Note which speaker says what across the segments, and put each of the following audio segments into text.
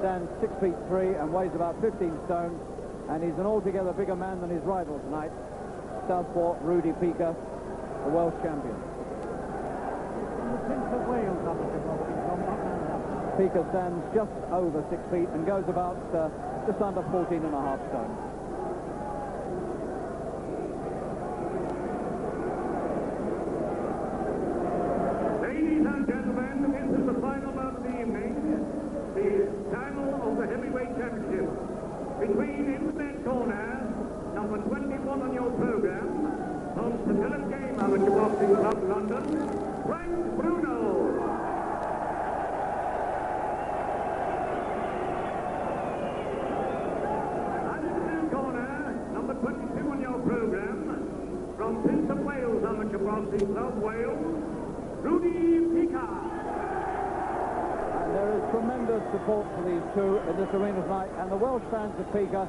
Speaker 1: stands 6 feet 3 and weighs about 15 stone, and he's an altogether bigger man than his rival tonight, southpaw Rudi Pika, the Welsh champion. Pika stands just over 6 feet and goes about just under 14 and a half stone.
Speaker 2: Ladies and gentlemen, this is the final bout of the evening, the final of the heavyweight championship. Between in the red corner, number 21 on your program, from the Philip Game Amateur Boxing Club, London, Frank Bruno. And in the blue corner, number 22 on your program, from Prince of Wales Amateur Boxing Club, Wales, Rudi Pika.
Speaker 1: And there is tremendous support for these two in this arena tonight, and the Welsh fans of Pika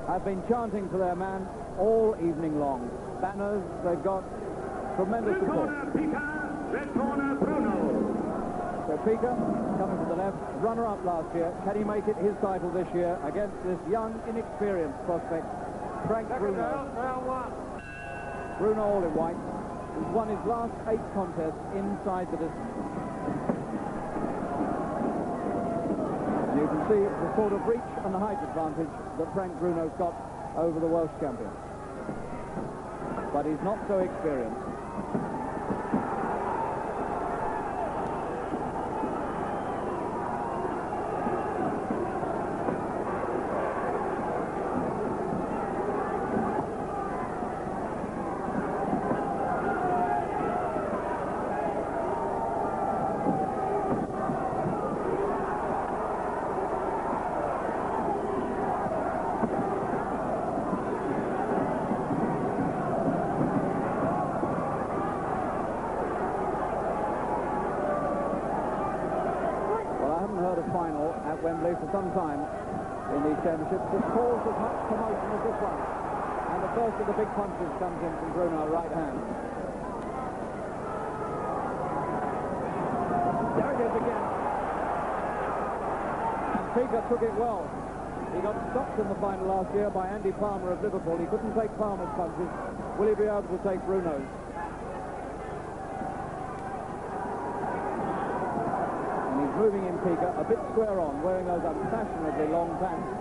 Speaker 1: have been chanting for their man all evening long. Banners, they've got tremendous support.
Speaker 2: Blue corner Pika, red corner Bruno.
Speaker 1: So Pika coming to the left, runner-up last year. Can he make it his title this year against this young, inexperienced prospect, Frank Bruno? Bruno, all in white. He's won his last 8 contests inside the distance. You can see the sort of reach and the height advantage that Frank Bruno's got over the Welsh champion. But he's not so experienced. Final at Wembley for some time in these championships that caused as much commotion as this one. And the first of the big punches comes in from Bruno, right hand. There it is again. And Pika took it well. He got stopped in the final last year by Andy Palmer of Liverpool. He couldn't take Palmer's punches. Will he be able to take Bruno's? Moving in Pika, a bit square on, wearing those unfashionably long pants.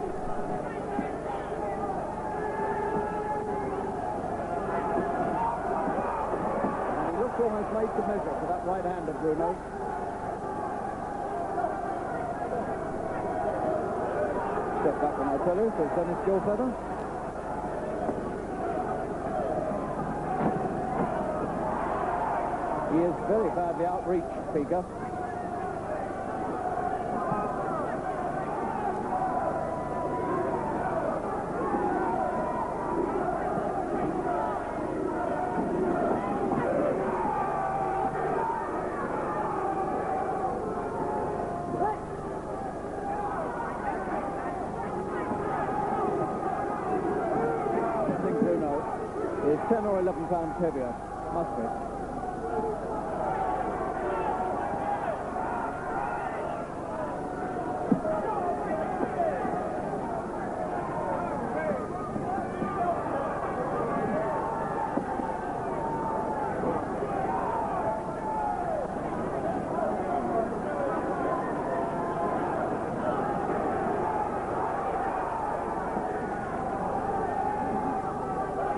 Speaker 1: And he looks almost made to measure for that right hand of Bruno. Step back when I tell you, says Dennis Gilfeather. He is very badly outreached, Pika. Is 10 or 11 pounds heavier. Must be.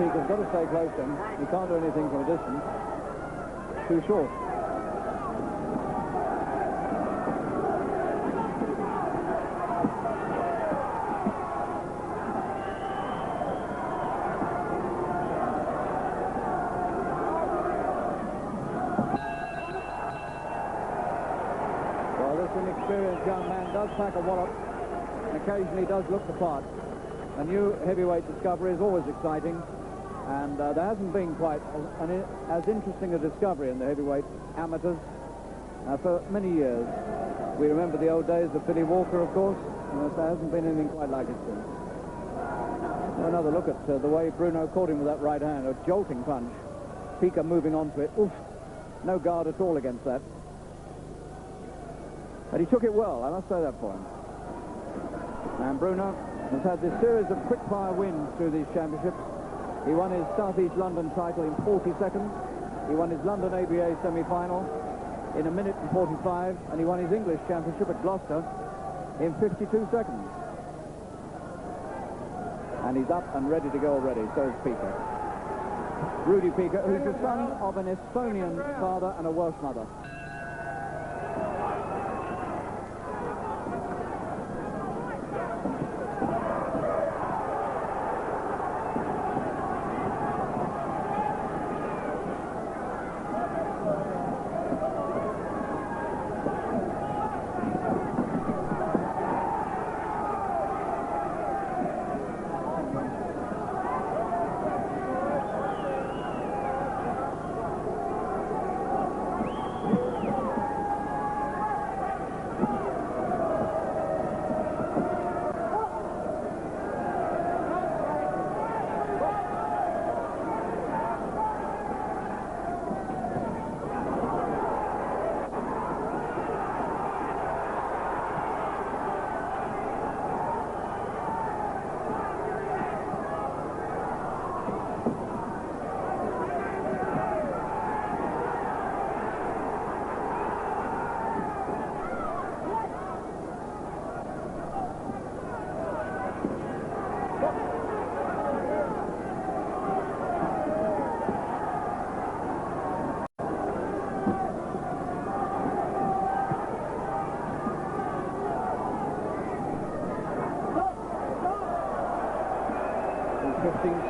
Speaker 1: Pika's got to stay close to him. He can't do anything from a distance. Too short. Well, this inexperienced young man does pack a wallop and occasionally does look the part. A new heavyweight discovery is always exciting. And there hasn't been quite as interesting a discovery in the heavyweight amateurs for many years. We remember the old days of Billy Walker, of course, and there hasn't been anything quite like it since. Another look at the way Bruno caught him with that right hand, a jolting punch. Pika moving onto it. Oof, no guard at all against that. But he took it well, I must say that for him. And Bruno has had this series of quick-fire wins through these championships. He won his Southeast London title in 40 seconds. He won his London ABA semi-final in 1 minute and 45, and he won his English championship at Gloucester in 52 seconds. And he's up and ready to go already, so is Pika. Rudi Pika, who's the son of an Estonian father and a Welsh mother.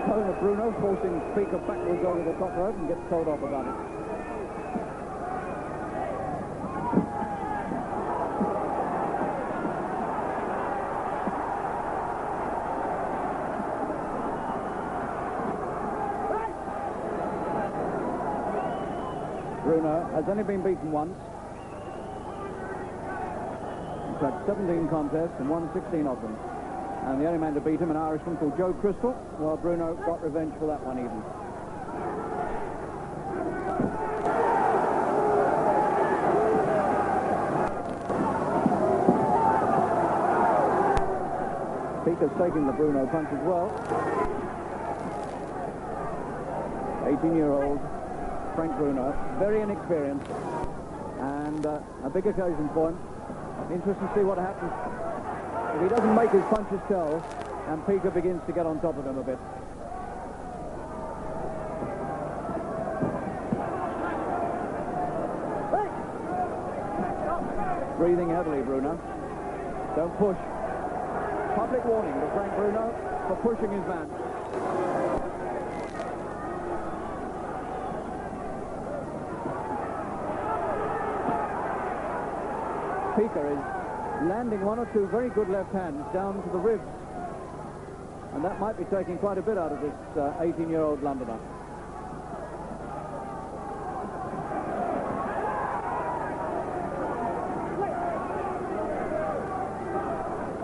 Speaker 1: Stone of Bruno, forcing Pika backwards over the top rope and gets told off about it. Bruno has only been beaten once. He's had 17 contests and won 16 of them. And the only man to beat him, an Irishman called Joe Crystal, well, Bruno got revenge for that one even. Pika's taking the Bruno punch as well. 18-year-old Frank Bruno, very inexperienced, and a big occasion for him. Interesting to see what happens. If he doesn't make his punches tell, and Pika begins to get on top of him a bit. Breathing heavily, Bruno. Don't push. Public warning to Frank Bruno for pushing his man. Pika is landing one or two very good left hands down to the ribs, and that might be taking quite a bit out of this 18-year-old Londoner.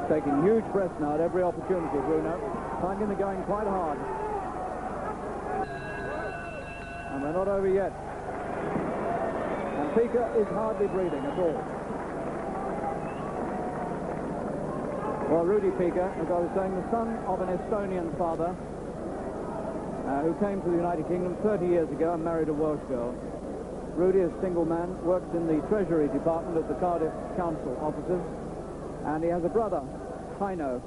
Speaker 1: Taking huge breaths now at every opportunity, Bruno, finding the going quite hard. And they're not over yet. And Pika is hardly breathing at all. Well, Rudi Pika, as I was saying, the son of an Estonian father who came to the United Kingdom 30 years ago and married a Welsh girl. Rudi is a single man, works in the Treasury Department of the Cardiff Council offices, and he has a brother, Heino,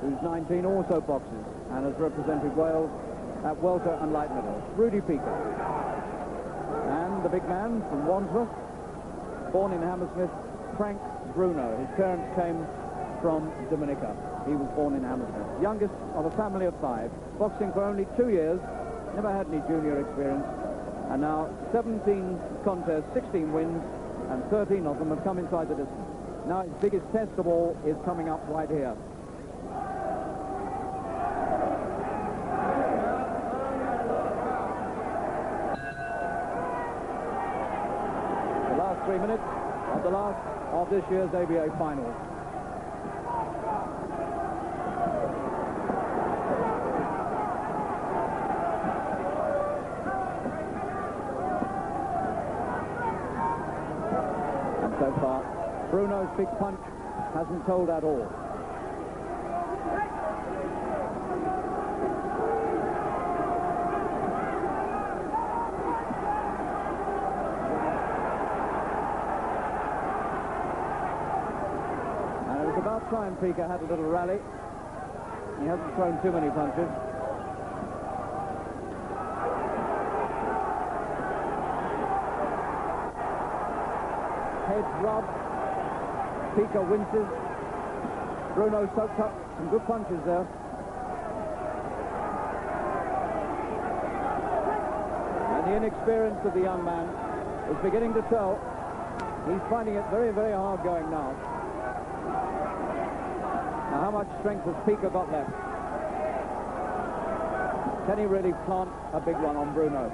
Speaker 1: who's 19, also boxes, and has represented Wales at welter and light middle. Rudi Pika. And the big man from Wandsworth, born in Hammersmith, Frank Bruno. His parents came from Dominica. He was born in Hammersmith. Youngest of a family of 5. Boxing for only 2 years. Never had any junior experience. And now 17 contests, 16 wins, and 13 of them have come inside the distance. Now his biggest test of all is coming up right here. The last 3 minutes of the last of this year's ABA finals. So far, Bruno's big punch hasn't told at all. And it was about time Pika had a little rally. He hasn't thrown too many punches. Heads rub. Pika winces. Bruno soaked up some good punches there. And the inexperience of the young man is beginning to tell. He's finding it very, very hard going now. Now, how much strength has Pika got left? Can he really plant a big one on Bruno?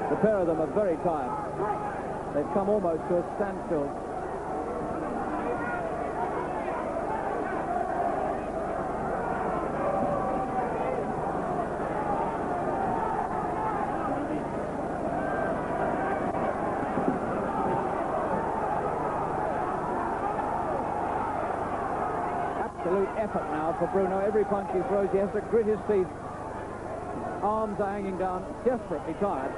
Speaker 1: The pair of them are very tired. They've come almost to a standstill. Absolute effort now for Bruno. Every punch he throws, he has to grit his teeth. His arms are hanging down, desperately tired.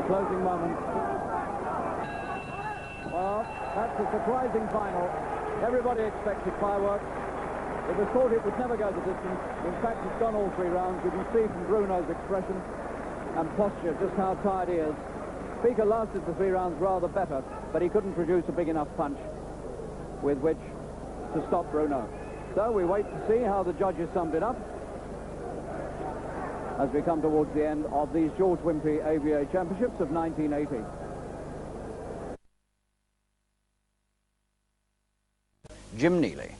Speaker 1: Closing moment. Well, that's a surprising final. Everybody expected fireworks. It was thought it would never go the distance. In fact, it's gone all 3 rounds. You can see from Bruno's expression and posture just how tired he is. Pika lasted the 3 rounds rather better, but he couldn't produce a big enough punch with which to stop Bruno. So we wait to see how the judges summed it up as we come towards the end of these George Wimpey ABA Championships of 1980.
Speaker 3: Jim Neely.